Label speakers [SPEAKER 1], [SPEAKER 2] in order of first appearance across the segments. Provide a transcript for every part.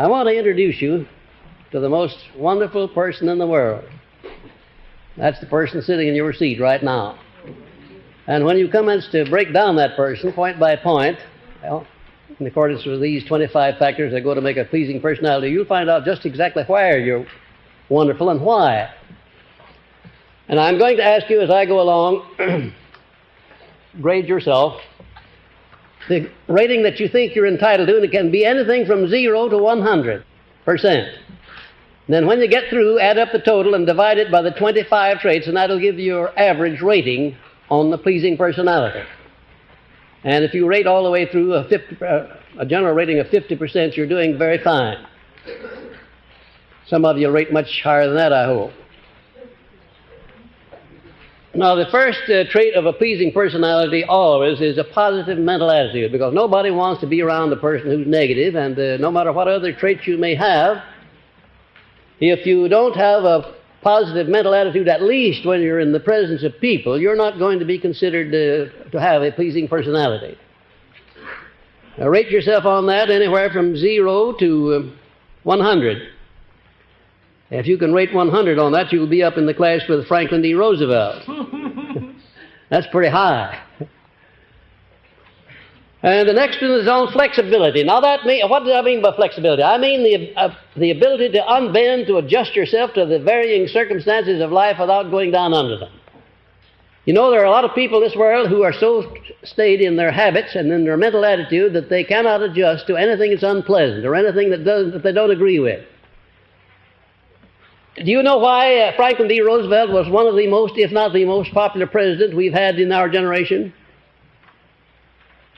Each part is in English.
[SPEAKER 1] I want to introduce you to the most wonderful person in the world. That's the person sitting in your seat right now. And when you commence to break down that person point by point, well, in accordance with these 25 factors that go to make a pleasing personality, you'll find out just exactly where you're wonderful and why. And I'm going to ask you as I go along, grade yourself. The rating that you think you're entitled to, and it can be anything from 0 to 100%. Then when you get through, add up the total and divide it by the 25 traits, and that'll give you your average rating on the pleasing personality. And if you rate all the way through a general rating of 50%, you're doing very fine. Some of you rate much higher than that, I hope. Now, the first trait of a pleasing personality always is a positive mental attitude, because nobody wants to be around a person who's negative, and no matter what other traits you may have, if you don't have a positive mental attitude, at least when you're in the presence of people, you're not going to be considered to have a pleasing personality. Now, rate yourself on that anywhere from 0 to 100. If you can rate 100 on that, you'll be up in the class with Franklin D. Roosevelt. That's pretty high. And the next one is on flexibility. Now, what do I mean by flexibility? I mean the ability to unbend, to adjust yourself to the varying circumstances of life without going down under them. You know, there are a lot of people in this world who are so stayed in their habits and in their mental attitude that they cannot adjust to anything that's unpleasant or anything that they don't agree with. Do you know why Franklin D. Roosevelt was one of the most, if not the most popular president we've had in our generation?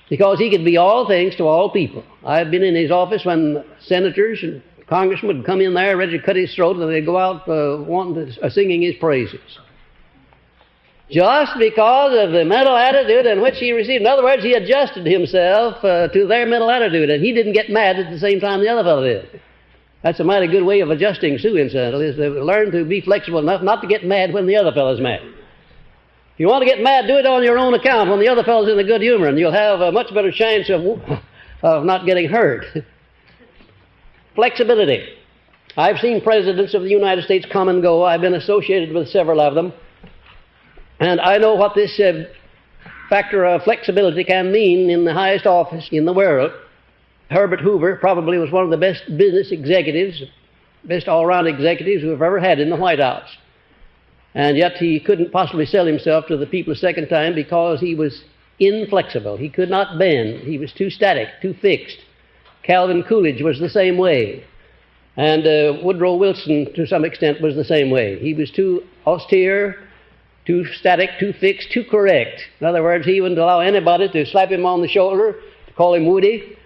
[SPEAKER 1] Because he could be all things to all people. I've been in his office when senators and congressmen would come in there ready to cut his throat, and they'd go out singing his praises. Just because of the mental attitude in which he received. In other words, he adjusted himself to their mental attitude, and he didn't get mad at the same time the other fellow did. That's a mighty good way of adjusting, too, incidentally, is to learn to be flexible enough not to get mad when the other fellow's mad. If you want to get mad, do it on your own account when the other fellow's in a good humor, and you'll have a much better chance of not getting hurt. Flexibility. I've seen presidents of the United States come and go. I've been associated with several of them. And I know what this factor of flexibility can mean in the highest office in the world. Herbert Hoover probably was one of the best business executives, best all-around executives we've ever had in the White House. And yet he couldn't possibly sell himself to the people a second time because he was inflexible. He could not bend. He was too static, too fixed. Calvin Coolidge was the same way. And Woodrow Wilson, to some extent, was the same way. He was too austere, too static, too fixed, too correct. In other words, he wouldn't allow anybody to slap him on the shoulder, to call him Woody,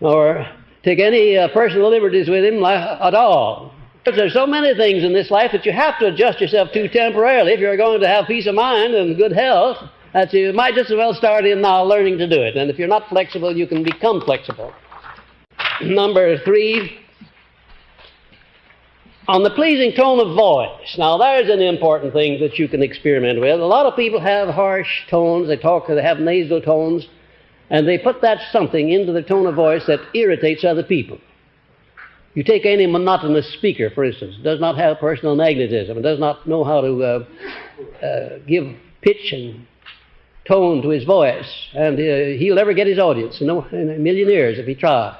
[SPEAKER 1] or take any personal liberties with him at all. But there's so many things in this life that you have to adjust yourself to temporarily if you're going to have peace of mind and good health, that you might just as well start in now learning to do it. And if you're not flexible, you can become flexible. Number 3, on the pleasing tone of voice. Now, there's an important thing that you can experiment with. A lot of people have harsh tones. They have nasal tones. And they put that something into the tone of voice that irritates other people. You take any monotonous speaker, for instance, does not have personal magnetism, and does not know how to give pitch and tone to his voice, and he'll never get his audience in a million years if he tries.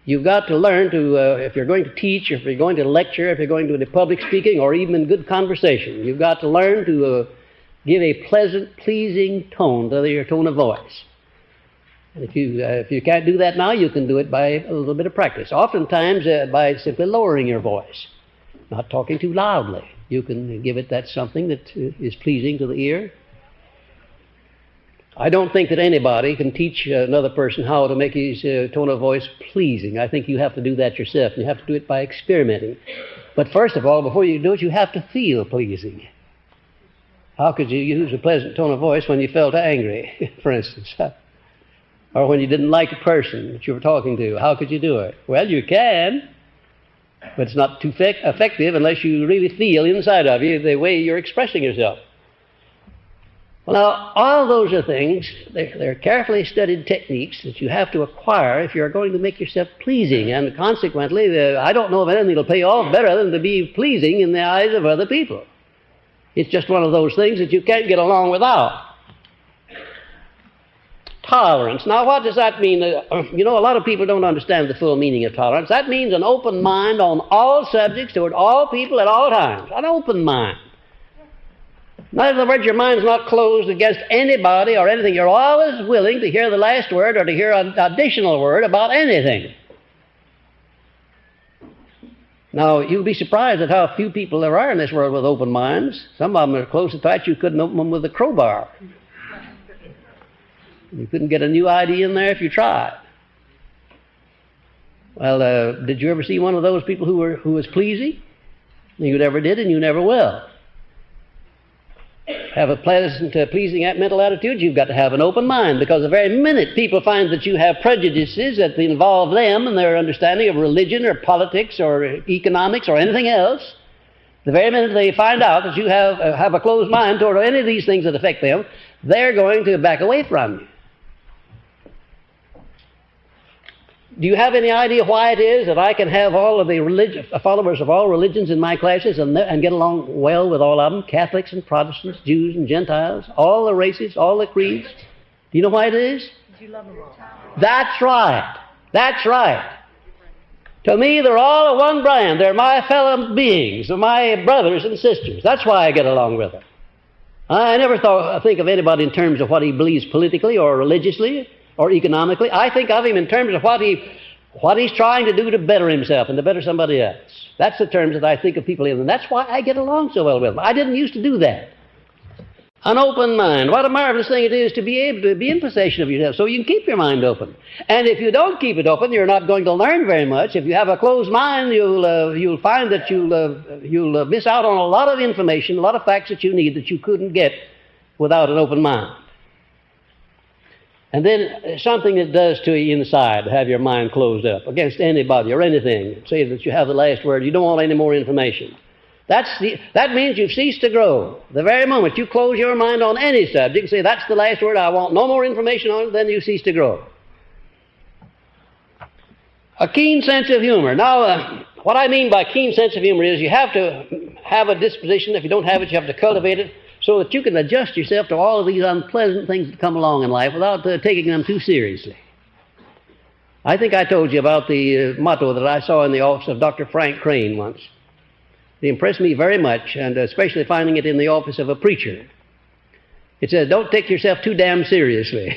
[SPEAKER 1] You've got to learn to, if you're going to teach, if you're going to lecture, if you're going to do public speaking, or even in good conversation, you've got to learn to give a pleasant, pleasing tone to your tone of voice. And if you can't do that now, you can do it by a little bit of practice. Oftentimes by simply lowering your voice, not talking too loudly. You can give it that something that is pleasing to the ear. I don't think that anybody can teach another person how to make his tone of voice pleasing. I think you have to do that yourself, and you have to do it by experimenting. But first of all, before you do it, you have to feel pleasing. How could you use a pleasant tone of voice when you felt angry, for instance? Or when you didn't like a person that you were talking to? How could you do it? Well, you can, but it's not too effective unless you really feel inside of you the way you're expressing yourself. Well, now, all those are things, they're carefully studied techniques that you have to acquire if you're going to make yourself pleasing. And consequently, I don't know of anything that'll pay off better than to be pleasing in the eyes of other people. It's just one of those things that you can't get along without. Tolerance. Now, what does that mean? You know, a lot of people don't understand the full meaning of tolerance. That means an open mind on all subjects toward all people at all times. An open mind. In other words, your mind's not closed against anybody or anything. You're always willing to hear the last word or to hear an additional word about anything. Now, you'll be surprised at how few people there are in this world with open minds. Some of them are close so tight you couldn't open them with a crowbar. You couldn't get a new idea in there if you tried. Well, did you ever see one of those people who was pleasing? You never did, and you never will. Have a pleasant, pleasing mental attitude, you've got to have an open mind, because the very minute people find that you have prejudices that involve them and their understanding of religion or politics or economics or anything else, the very minute they find out that you have a closed mind toward any of these things that affect them, they're going to back away from you. Do you have any idea why it is that I can have all of the followers of all religions in my classes and get along well with all of them? Catholics and Protestants, Jews and Gentiles, all the races, all the creeds. Do you know why it is?
[SPEAKER 2] You love them all.
[SPEAKER 1] That's right. That's right. To me, they're all of one brand. They're my fellow beings, they're my brothers and sisters. That's why I get along with them. I never think of anybody in terms of what he believes politically or religiously or economically. I think of him in terms of what he's trying to do to better himself and to better somebody else. That's the terms that I think of people in, and that's why I get along so well with them. I didn't used to do that. An open mind. What a marvelous thing it is to be able to be in possession of yourself so you can keep your mind open. And if you don't keep it open, you're not going to learn very much. If you have a closed mind, you'll find that you'll miss out on a lot of information, a lot of facts that you need that you couldn't get without an open mind. And then something it does to you inside to have your mind closed up against anybody or anything. Say that you have the last word. You don't want any more information. That means you've ceased to grow. The very moment you close your mind on any subject and say, that's the last word, I want no more information on it, then you cease to grow. A keen sense of humor. Now, what I mean by keen sense of humor is you have to have a disposition. If you don't have it, you have to cultivate it, so that you can adjust yourself to all of these unpleasant things that come along in life without taking them too seriously. I think I told you about the motto that I saw in the office of Dr. Frank Crane once. It impressed me very much, and especially finding it in the office of a preacher. It says, don't take yourself too damn seriously.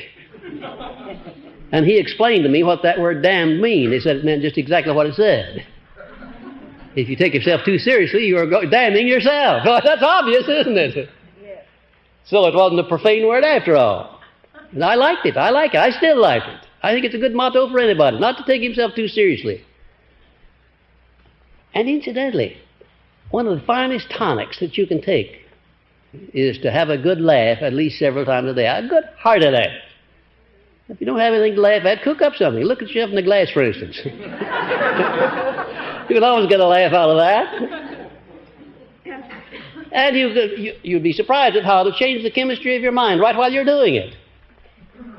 [SPEAKER 1] And he explained to me what that word damned mean. He said it meant just exactly what it said. If you take yourself too seriously, you are damning yourself. Well, that's obvious, isn't it? So it wasn't a profane word after all. And I liked it. I like it. I still like it. I think it's a good motto for anybody, not to take himself too seriously. And incidentally, one of the finest tonics that you can take is to have a good laugh at least several times a day. A good hearty laugh. If you don't have anything to laugh at, cook up something. Look at yourself in the glass, for instance. You can always get a laugh out of that. And you'd be surprised at how it'll change the chemistry of your mind right while you're doing it.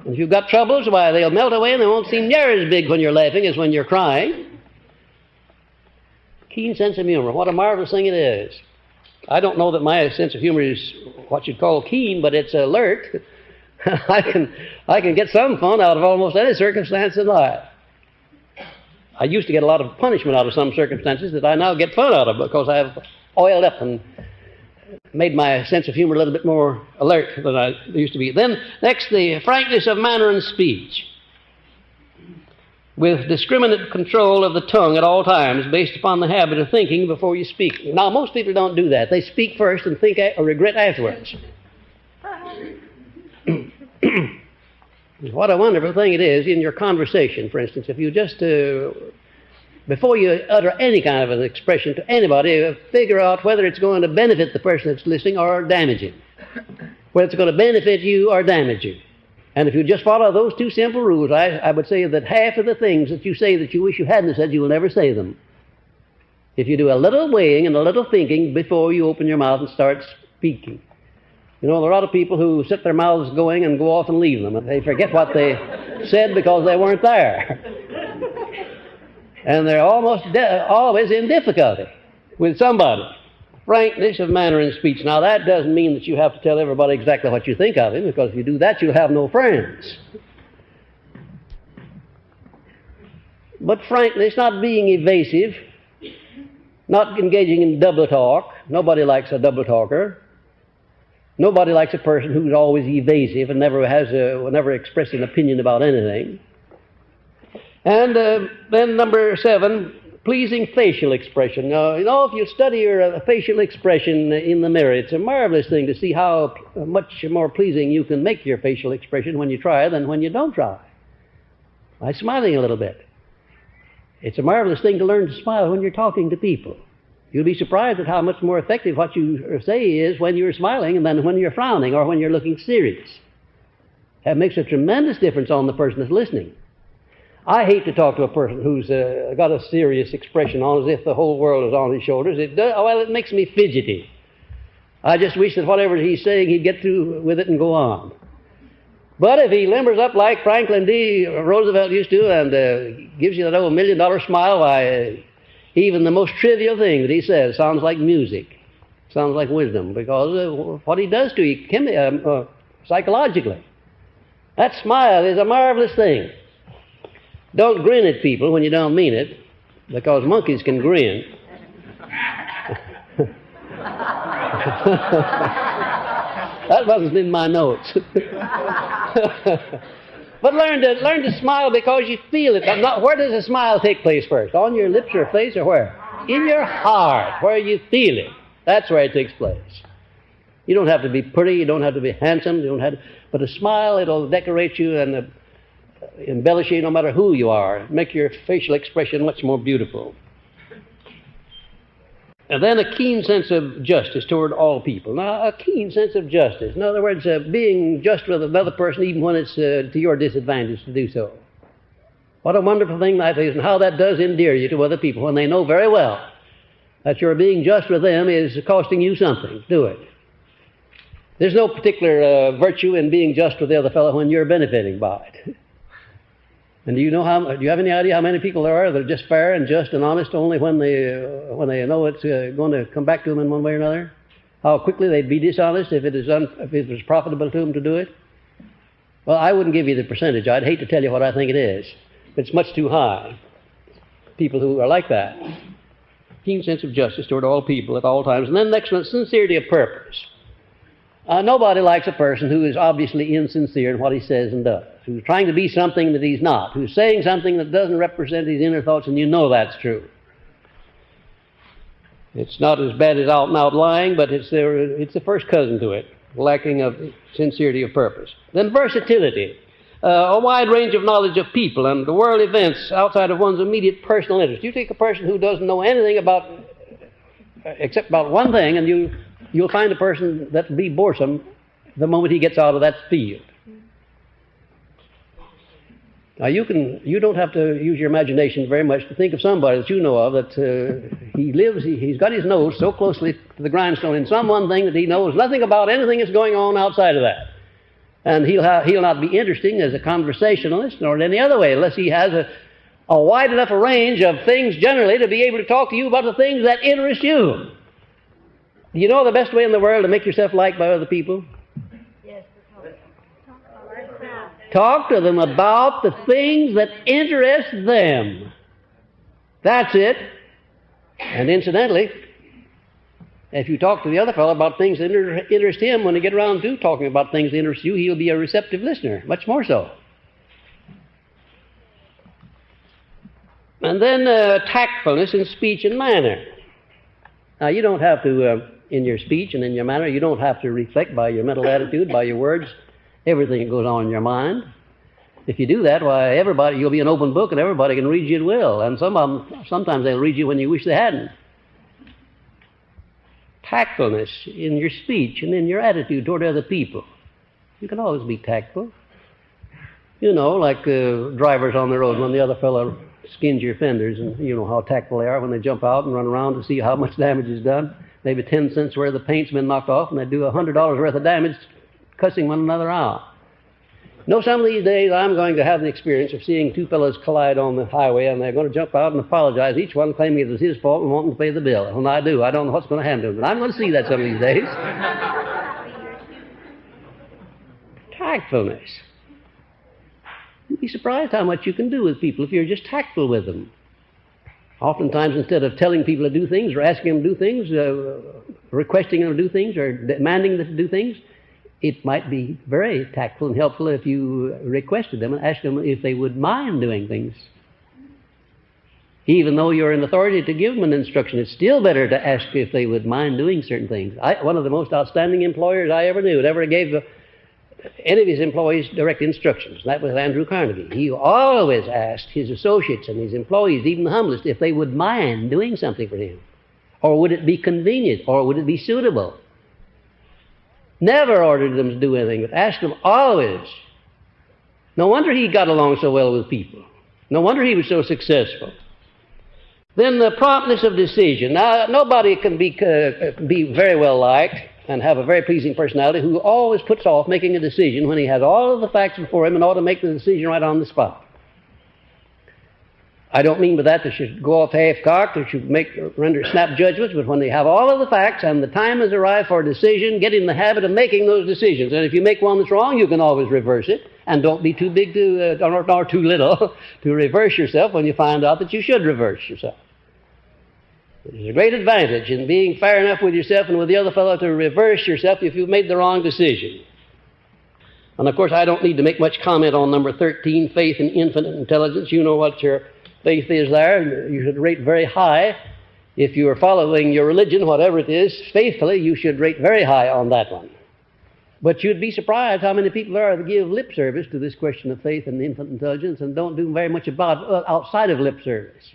[SPEAKER 1] If you've got troubles, why, they'll melt away and they won't seem near as big when you're laughing as when you're crying. Keen sense of humor. What a marvelous thing it is. I don't know that my sense of humor is what you'd call keen, but it's alert. I can get some fun out of almost any circumstance in life. I used to get a lot of punishment out of some circumstances that I now get fun out of because I've oiled up and made my sense of humor a little bit more alert than I used to be. Then, next, the frankness of manner and speech, with discriminate control of the tongue at all times, based upon the habit of thinking before you speak. Now, most people don't do that. They speak first and think or regret afterwards. What a wonderful thing it is in your conversation, for instance, if you just before you utter any kind of an expression to anybody, figure out whether it's going to benefit the person that's listening or damage him. Whether it's going to benefit you or damage you. And if you just follow those two simple rules, I would say that half of the things that you say that you wish you hadn't said, you will never say them. If you do a little weighing and a little thinking before you open your mouth and start speaking. You know, there are a lot of people who sit their mouths going and go off and leave them. And they forget what they said because they weren't there. And they're almost always in difficulty with somebody. Frankness of manner and speech. Now, that doesn't mean that you have to tell everybody exactly what you think of him, because if you do that, you'll have no friends. But frankness, not being evasive, not engaging in double talk. Nobody likes a double talker. Nobody likes a person who's always evasive and will never express an opinion about anything. And then number 7, pleasing facial expression. Now, you know, if you study your facial expression in the mirror, it's a marvelous thing to see how much more pleasing you can make your facial expression when you try than when you don't try. By smiling a little bit. It's a marvelous thing to learn to smile when you're talking to people. You'll be surprised at how much more effective what you say is when you're smiling than when you're frowning or when you're looking serious. That makes a tremendous difference on the person that's listening. I hate to talk to a person who's got a serious expression on, as if the whole world is on his shoulders. It makes me fidgety. I just wish that whatever he's saying, he'd get through with it and go on. But if he limbers up like Franklin D. Roosevelt used to and gives you that old $1 million smile, why, even the most trivial thing that he says sounds like music, sounds like wisdom, because what he does to you psychologically. That smile is a marvelous thing. Don't grin at people when you don't mean it, because monkeys can grin. That wasn't in my notes. But learn to smile because you feel it. Now, where does a smile take place first? On your lips or face, or where? In your heart, where you feel it. That's where it takes place. You don't have to be pretty, you don't have to be handsome, but a smile, it'll decorate you and embellish you no matter who you are. Make your facial expression much more beautiful. And then a keen sense of justice toward all people. Now, a keen sense of justice. In other words, being just with another person even when it's to your disadvantage to do so. What a wonderful thing that is, and how that does endear you to other people when they know very well that your being just with them is costing you something. Do it. There's no particular virtue in being just with the other fellow when you're benefiting by it. And do you have any idea how many people there are that are just fair and just and honest only when they know it's going to come back to them in one way or another? How quickly they'd be dishonest if it was profitable to them to do it? Well, I wouldn't give you the percentage. I'd hate to tell you what I think it is. It's much too high. People who are like that. Keen sense of justice toward all people at all times. And then next one, sincerity of purpose. Nobody likes a person who is obviously insincere in what he says and does, who's trying to be something that he's not, who's saying something that doesn't represent his inner thoughts, and you know that's true. It's not as bad as out and out lying, but it's the first cousin to it, lacking of sincerity of purpose. Then versatility, a wide range of knowledge of people and the world events outside of one's immediate personal interest. You take a person who doesn't know anything except about one thing, and you'll find a person that will be boresome the moment he gets out of that field. Now, you don't have to use your imagination very much to think of somebody that you know of that he's got his nose so closely to the grindstone in some one thing that he knows nothing about anything that's going on outside of that. And he'll not be interesting as a conversationalist or in any other way unless he has a wide enough range of things generally to be able to talk to you about the things that interest you. Do you know the best way in the world to make yourself liked by other people?
[SPEAKER 2] Yes.
[SPEAKER 1] Talk to them about the things that interest them. That's it. And incidentally, if you talk to the other fellow about things that interest him, when you get around to talking about things that interest you, he'll be a receptive listener, much more so. And then tactfulness in speech and manner. Now, you don't have to, in your speech and in your manner, you don't have to reflect by your mental attitude, by your words, everything that goes on in your mind. If you do that, why, you'll be an open book and everybody can read you at will. And sometimes they'll read you when you wish they hadn't. Tactfulness in your speech and in your attitude toward other people. You can always be tactful. You know, like drivers on the road when the other fellow skins your fenders, and you know how tactful they are when they jump out and run around to see how much damage is done. Maybe 10 cents worth of paint's been knocked off, and they do $100 worth of damage cussing one another out. No, some of these days I'm going to have the experience of seeing two fellows collide on the highway, and they're going to jump out and apologize, each one claiming it was his fault and wanting to pay the bill. And I do. I don't know what's going to happen to them, but I'm going to see that some of these days. Tactfulness. You'd be surprised how much you can do with people if you're just tactful with them. Oftentimes, instead of telling people to do things or asking them to do things, requesting them to do things or demanding them to do things, it might be very tactful and helpful if you requested them and asked them if they would mind doing things. Even though you're in authority to give them an instruction, it's still better to ask if they would mind doing certain things. One of the most outstanding employers I ever knew never gave any of his employees direct instructions. That was Andrew Carnegie. He always asked his associates and his employees, even the humblest, if they would mind doing something for him. Or would it be convenient? Or would it be suitable? Never ordered them to do anything, but asked them always. No wonder he got along so well with people. No wonder he was so successful. Then the promptness of decision. Now, nobody can be very well liked and have a very pleasing personality who always puts off making a decision when he has all of the facts before him and ought to make the decision right on the spot. I don't mean by that they should go off half-cocked or should render snap judgments, but when they have all of the facts and the time has arrived for a decision, get in the habit of making those decisions. And if you make one that's wrong, you can always reverse it. And don't be too big or too little to reverse yourself when you find out that you should reverse yourself. There's a great advantage in being fair enough with yourself and with the other fellow to reverse yourself if you've made the wrong decision. And of course, I don't need to make much comment on number 13, faith in infinite intelligence. You know what your faith is there. You should rate very high. If you are following your religion, whatever it is, faithfully, you should rate very high on that one. But you'd be surprised how many people there are that give lip service to this question of faith and infinite intelligence and don't do very much about outside of lip service.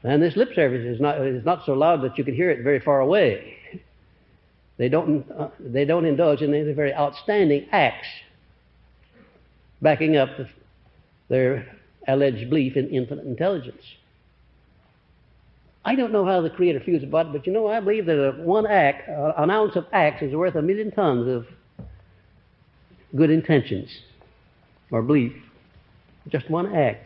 [SPEAKER 1] And this lip service is not so loud that you can hear it very far away. They don't indulge in any very outstanding acts backing up their alleged belief in infinite intelligence. I don't know how the Creator feels about it, but you know, I believe that an ounce of acts is worth 1,000,000 tons of good intentions or belief. Just one act.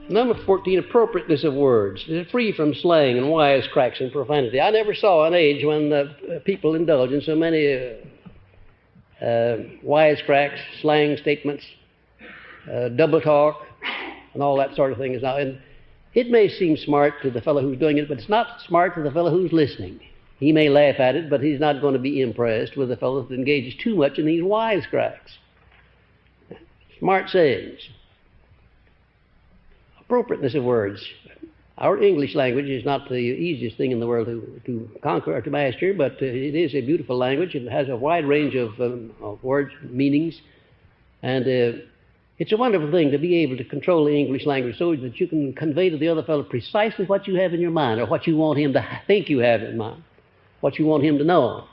[SPEAKER 1] Number 14, appropriateness of words. It's free from slang and wisecracks and profanity. I never saw an age when people indulge in so many wisecracks, slang statements, double talk, and all that sort of thing is now. And it may seem smart to the fellow who's doing it, but it's not smart to the fellow who's listening. He may laugh at it, but he's not going to be impressed with the fellow that engages too much in these wisecracks. Smart sayings. Appropriateness of words. Our English language is not the easiest thing in the world to conquer or to master, but it is a beautiful language. It has a wide range of words, meanings, and it's a wonderful thing to be able to control the English language so that you can convey to the other fellow precisely what you have in your mind or what you want him to think you have in mind, what you want him to know.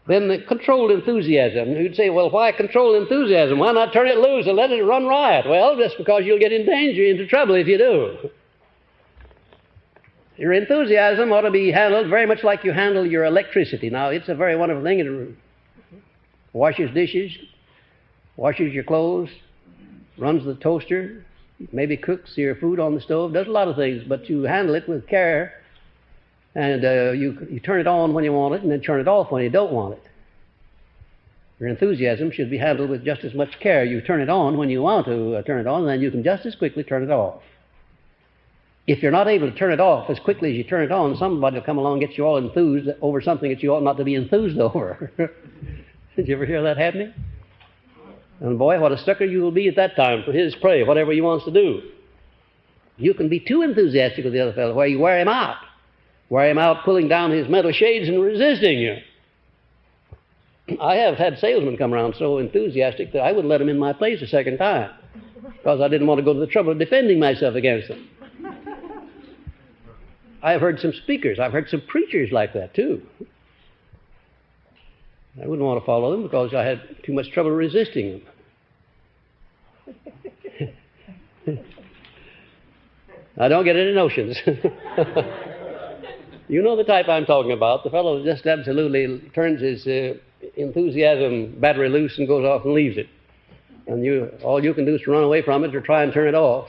[SPEAKER 1] Then the controlled enthusiasm. You'd say, well, why control enthusiasm? Why not turn it loose and let it run riot? Well, just because you'll get in danger, into trouble if you do. Your enthusiasm ought to be handled very much like you handle your electricity. Now, it's a very wonderful thing. It washes dishes, washes your clothes, runs the toaster, maybe cooks your food on the stove, does a lot of things, but you handle it with care. And you turn it on when you want it and then turn it off when you don't want it. Your enthusiasm should be handled with just as much care. You turn it on when you want to turn it on, and then you can just as quickly turn it off. If you're not able to turn it off as quickly as you turn it on, somebody will come along and get you all enthused over something that you ought not to be enthused over. Did you ever hear that happening? And boy, what a sucker you will be at that time for his prey, whatever he wants to do. You can be too enthusiastic with the other fellow where you wear him out. Wear him out pulling down his metal shades and resisting you. I have had salesmen come around so enthusiastic that I would let them in my place a second time because I didn't want to go to the trouble of defending myself against them. I've heard some speakers, I've heard some preachers like that too. I wouldn't want to follow them because I had too much trouble resisting them. I don't get any notions. You know the type I'm talking about, the fellow just absolutely turns his enthusiasm battery loose and goes off and leaves it. And all you can do is to run away from it or try and turn it off.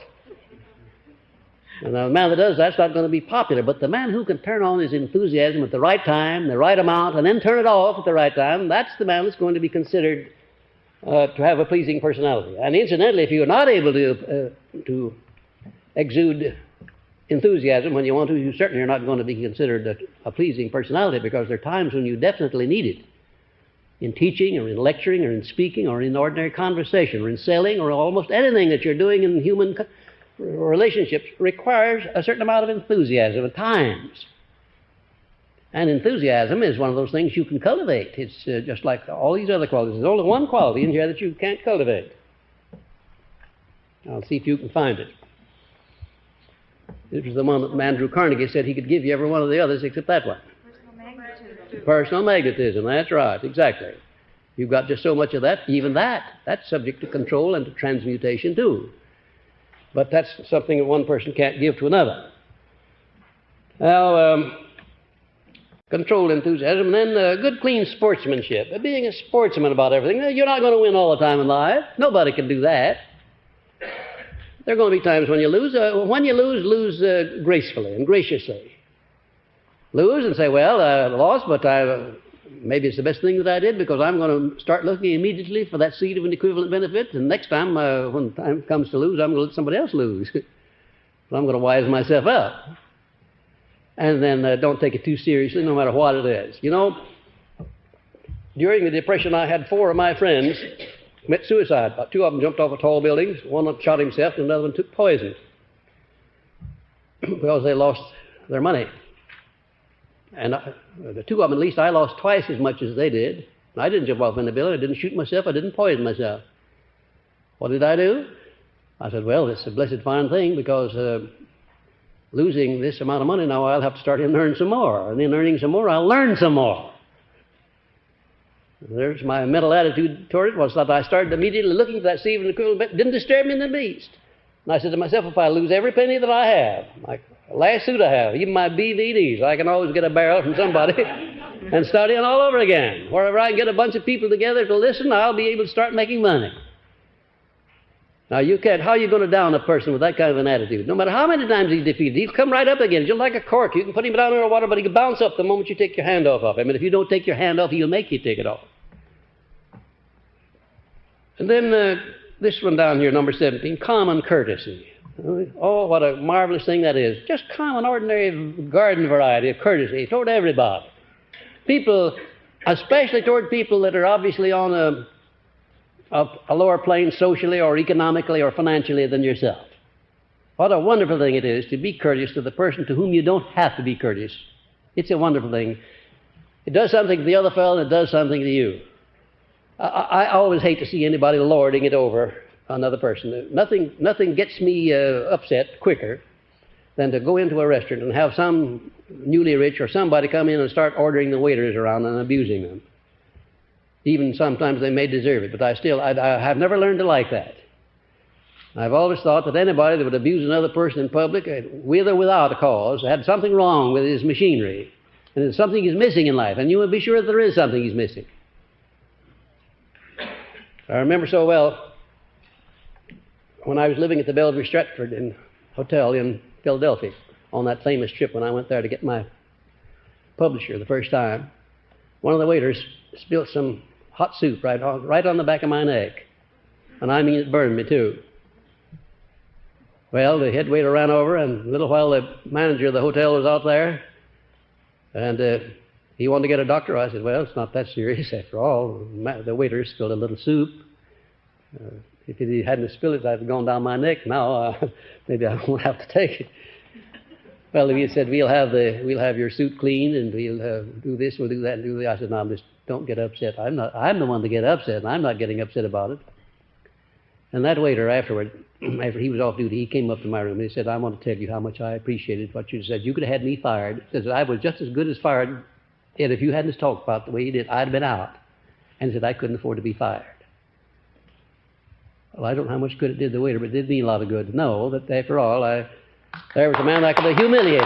[SPEAKER 1] And the man that does that's not going to be popular. But the man who can turn on his enthusiasm at the right time, the right amount, and then turn it off at the right time, that's the man that's going to be considered to have a pleasing personality. And incidentally, if you're not able to exude enthusiasm when you want to, you certainly are not going to be considered a pleasing personality, because there are times when you definitely need it. In teaching or in lecturing or in speaking or in ordinary conversation or in selling or almost anything that you're doing in human relationships requires a certain amount of enthusiasm at times. And enthusiasm is one of those things you can cultivate. It's just like all these other qualities. There's only one quality in here that you can't cultivate. I'll see if you can find it. This was the one that Andrew Carnegie said he could give you every one of the others except that one. Personal magnetism, that's right, exactly. You've got just so much of that, even that's subject to control and to transmutation too. But that's something that one person can't give to another. Now, controlled enthusiasm, and then good clean sportsmanship. Being a sportsman about everything. You're not going to win all the time in life. Nobody can do that. There are going to be times when you lose. When you lose gracefully and graciously. Lose and say, well, I lost, but maybe it's the best thing that I did, because I'm going to start looking immediately for that seed of an equivalent benefit, and next time, when time comes to lose, I'm going to let somebody else lose. So I'm going to wise myself up. And then don't take it too seriously, no matter what it is. You know, during the Depression, I had 4 of my friends commit suicide. About 2 of them jumped off of tall buildings. One shot himself, and another one took poison because they lost their money. And the 2 of them, at least, I lost twice as much as they did. I didn't jump off in the building. I didn't shoot myself. I didn't poison myself. What did I do? I said, well, it's a blessed fine thing, because losing this amount of money now, I'll have to start in and earn some more. And in earning some more, I'll learn some more. There's my mental attitude toward it, was that I started immediately looking for that seed of an equivalent. It didn't disturb me in the least. And I said to myself, if I lose every penny that I have, like the last suit I have, even my BVDs, I can always get a barrel from somebody and start in all over again. Wherever I can get a bunch of people together to listen, I'll be able to start making money. Now, you can't. How are you going to down a person with that kind of an attitude? No matter how many times he's defeated, he'll come right up again, just like a cork. You can put him down in the water, but he can bounce up the moment you take your hand off of him. And if you don't take your hand off, he'll make you take it off. And then this one down here, number 17, common courtesy. Oh, what a marvelous thing that is. Just common, ordinary garden variety of courtesy toward everybody. People, especially toward people that are obviously on a lower plane socially or economically or financially than yourself. What a wonderful thing it is to be courteous to the person to whom you don't have to be courteous. It's a wonderful thing. It does something to the other fellow, and it does something to you. I always hate to see anybody lording it over another person. Nothing gets me upset quicker than to go into a restaurant and have some newly rich or somebody come in and start ordering the waiters around and abusing them. Even sometimes they may deserve it, but I have never learned to like that. I've always thought that anybody that would abuse another person in public, with or without a cause, had something wrong with his machinery, and there's something he's missing in life, and you will be sure that there is something he's missing. I remember so well when I was living at the Bellevue Stratford Hotel in Philadelphia on that famous trip when I went there to get my publisher the first time. One of the waiters spilled some hot soup right on the back of my neck. And I mean, it burned me too. Well, the head waiter ran over, and a little while the manager of the hotel was out there, and he wanted to get a doctor. I said, well, it's not that serious after all. The waiter spilled a little soup. If he hadn't spilled it, I'd have gone down my neck. Now, maybe I won't have to take it. Well, he said, we'll have your suit cleaned, and we'll do this, we'll do that, and do that. I said, no, just don't get upset. I'm the one to get upset, and I'm not getting upset about it. And that waiter afterward, after he was off duty, he came up to my room and he said, I want to tell you how much I appreciated what you said. You could have had me fired. He said, I was just as good as fired, and if you hadn't talked about the way you did, I'd have been out. And he said, I couldn't afford to be fired. Well, I don't know how much good it did the waiter, but it did me a lot of good to know that, after all, there was a man that could have humiliated.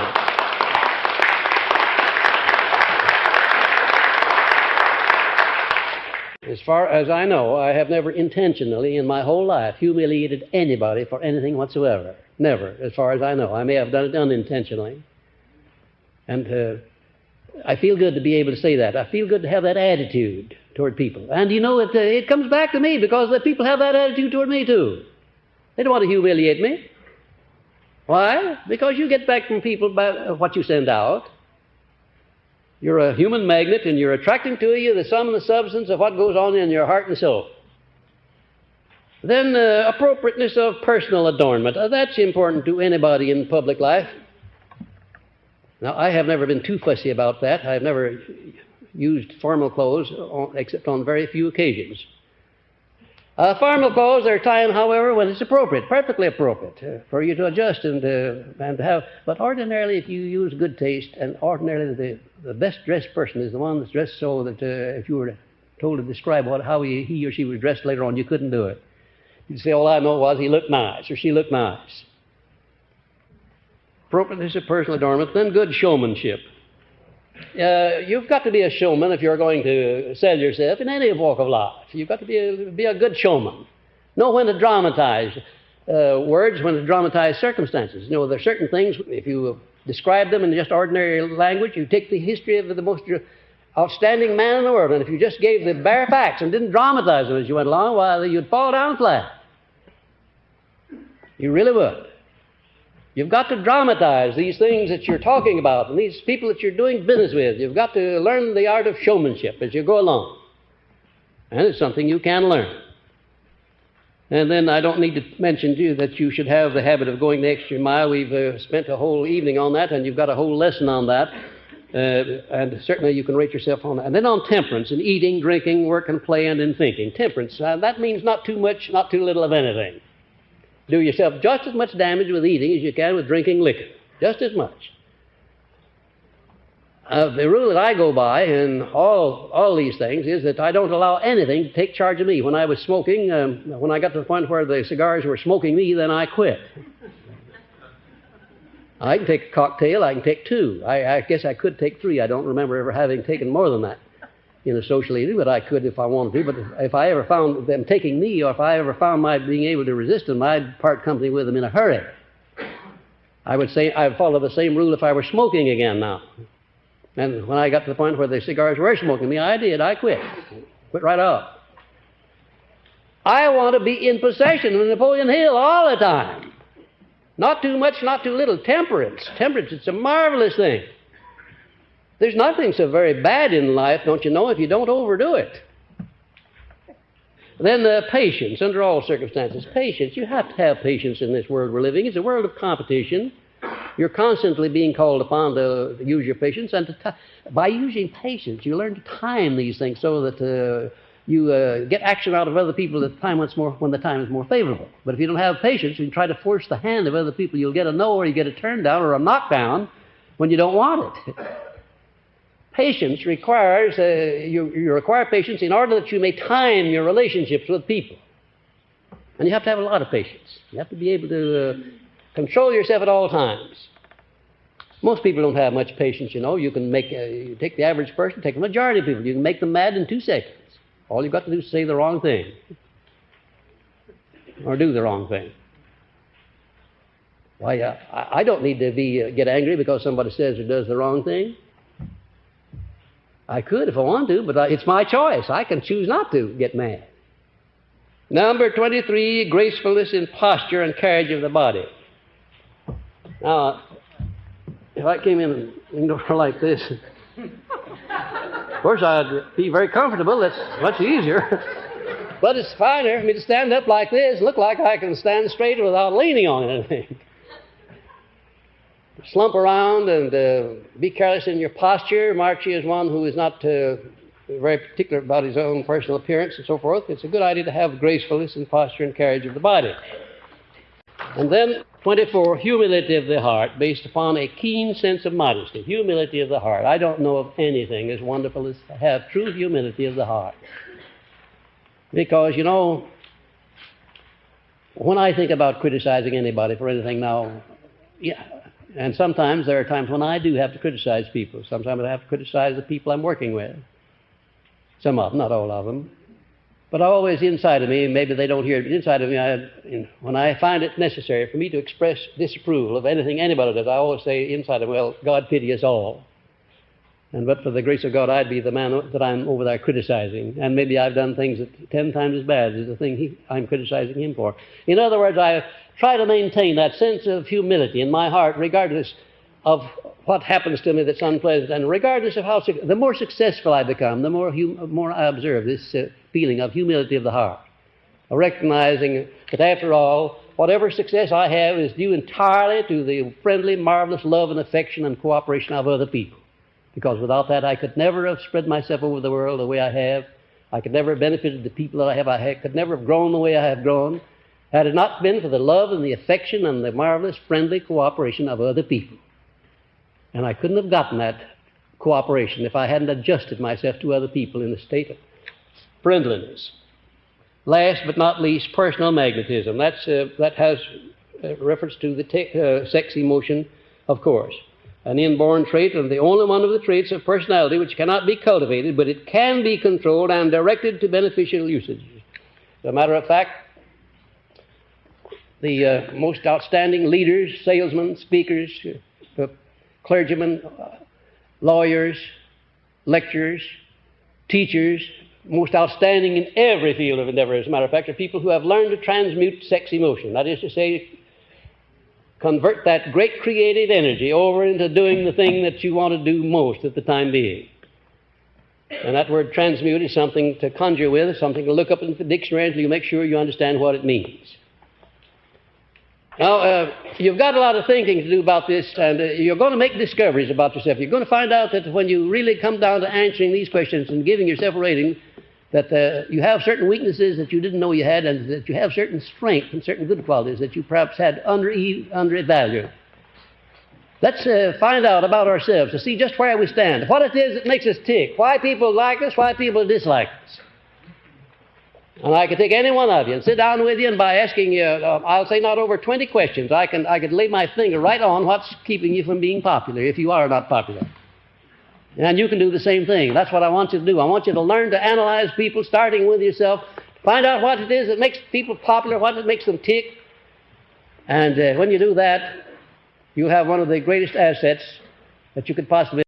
[SPEAKER 1] As far as I know, I have never intentionally in my whole life humiliated anybody for anything whatsoever. Never, as far as I know. I may have done it unintentionally. And I feel good to be able to say that. I feel good to have that attitude toward people. And you know, it comes back to me because the people have that attitude toward me too. They don't want to humiliate me. Why? Because you get back from people by what you send out. You're a human magnet, and you're attracting to you the sum and the substance of what goes on in your heart and soul. Then appropriateness of personal adornment. That's important to anybody in public life. Now, I have never been too fussy about that. I've never used formal clothes except on very few occasions. Formal clothes, there are times, however, when it's appropriate, perfectly appropriate, for you to adjust and to have. But ordinarily, if you use good taste, and ordinarily the best dressed person is the one that's dressed so that if you were told to describe how he or she was dressed later on, you couldn't do it. You'd say, all I know was he looked nice or she looked nice. Appropriateness of personal adornment, then good showmanship. You've got to be a showman if you're going to sell yourself in any walk of life. You've got to be a good showman. Know when to dramatize words, when to dramatize circumstances. You know, there are certain things, if you describe them in just ordinary language, you take the history of the most outstanding man in the world, and if you just gave the bare facts and didn't dramatize them as you went along, why, you'd fall down flat. You really would. You've got to dramatize these things that you're talking about and these people that you're doing business with. You've got to learn the art of showmanship as you go along. And it's something you can learn. And then I don't need to mention to you that you should have the habit of going the extra mile. We've spent a whole evening on that, and you've got a whole lesson on that. And certainly you can rate yourself on that. And then on temperance, in eating, drinking, work and play, and in thinking. Temperance, that means not too much, not too little of anything. Do yourself just as much damage with eating as you can with drinking liquor. Just as much. The rule that I go by in all these things is that I don't allow anything to take charge of me. When I was smoking, when I got to the point where the cigars were smoking me, then I quit. I can take a cocktail, I can take two. I guess I could take three. I don't remember ever having taken more than that in a social eating, but I could if I wanted to. But if I ever found them taking me, or if I ever found my being able to resist them, I'd part company with them in a hurry. I would say I'd follow the same rule if I were smoking again now. And when I got to the point where the cigars were smoking me, I did. I quit. Quit right off. I want to be in possession of Napoleon Hill all the time. Not too much, not too little. Temperance. Temperance, it's a marvelous thing. There's nothing so very bad in life, don't you know, if you don't overdo it. Then patience, under all circumstances. Patience. You have to have patience in this world we're living. It's a world of competition. You're constantly being called upon to use your patience. And by using patience, you learn to time these things so that you get action out of other people at the time when the time is more favorable. But if you don't have patience, you try to force the hand of other people, you'll get a no, or you get a turn down or a knockdown when you don't want it. Patience requires, you require patience in order that you may time your relationships with people. And you have to have a lot of patience. You have to be able to control yourself at all times. Most people don't have much patience, you know. You can you take the average person, take the majority of people, you can make them mad in 2 seconds. All you've got to do is say the wrong thing. Or do the wrong thing. Why, I don't need to get angry because somebody says or does the wrong thing. I could if I want to, but it's my choice. I can choose not to get mad. Number 23, gracefulness in posture and carriage of the body. Now, if I came in a door like this, of course I'd be very comfortable. That's much easier. But it's finer for me to stand up like this, look like I can stand straight without leaning on anything. Slump around and be careless in your posture. Mark you as one who is not very particular about his own personal appearance and so forth. It's a good idea to have gracefulness in posture and carriage of the body. And then 24, humility of the heart, based upon a keen sense of modesty. Humility of the heart. I don't know of anything as wonderful as to have true humility of the heart. Because, you know, when I think about criticizing anybody for anything now, yeah, and sometimes there are times when I do have to criticize people. Sometimes I have to criticize the people I'm working with. Some of them, not all of them. But always inside of me, maybe they don't hear it, but inside of me, when I find it necessary for me to express disapproval of anything anybody does, I always say inside of me, well, God pity us all. And but for the grace of God, I'd be the man that I'm over there criticizing. And maybe I've done things that 10 times as bad as the thing I'm criticizing him for. In other words, I try to maintain that sense of humility in my heart, regardless of what happens to me that's unpleasant, and regardless of how the more successful I become, the more I observe this feeling of humility of the heart, recognizing that after all, whatever success I have is due entirely to the friendly, marvelous love and affection and cooperation of other people. Because without that, I could never have spread myself over the world the way I have. I could never have benefited the people that I have. I could never have grown the way I have grown had it not been for the love and the affection and the marvelous, friendly cooperation of other people. And I couldn't have gotten that cooperation if I hadn't adjusted myself to other people in a state of friendliness. Last but not least, personal magnetism. That has reference to the sex emotion, of course. An inborn trait, and the only one of the traits of personality which cannot be cultivated, but it can be controlled and directed to beneficial usage. As a matter of fact, the most outstanding leaders, salesmen, speakers, clergymen, lawyers, lecturers, teachers, most outstanding in every field of endeavor, as a matter of fact, are people who have learned to transmute sex emotion. That is to say, convert that great creative energy over into doing the thing that you want to do most at the time being. And that word transmute is something to conjure with, something to look up in the dictionary until you make sure you understand what it means. Now, you've got a lot of thinking to do about this, and you're going to make discoveries about yourself. You're going to find out that when you really come down to answering these questions and giving yourself a rating, that you have certain weaknesses that you didn't know you had, and that you have certain strengths and certain good qualities that you perhaps had undervalued. Let's find out about ourselves to see just where we stand, what it is that makes us tick, why people like us, why people dislike us. And I could take any one of you and sit down with you, and by asking you, I'll say not over 20 questions, I could lay my finger right on what's keeping you from being popular if you are not popular. And you can do the same thing. That's what I want you to do. I want you to learn to analyze people, starting with yourself, find out what it is that makes people popular, what it makes them tick. And when you do that, you have one of the greatest assets that you could possibly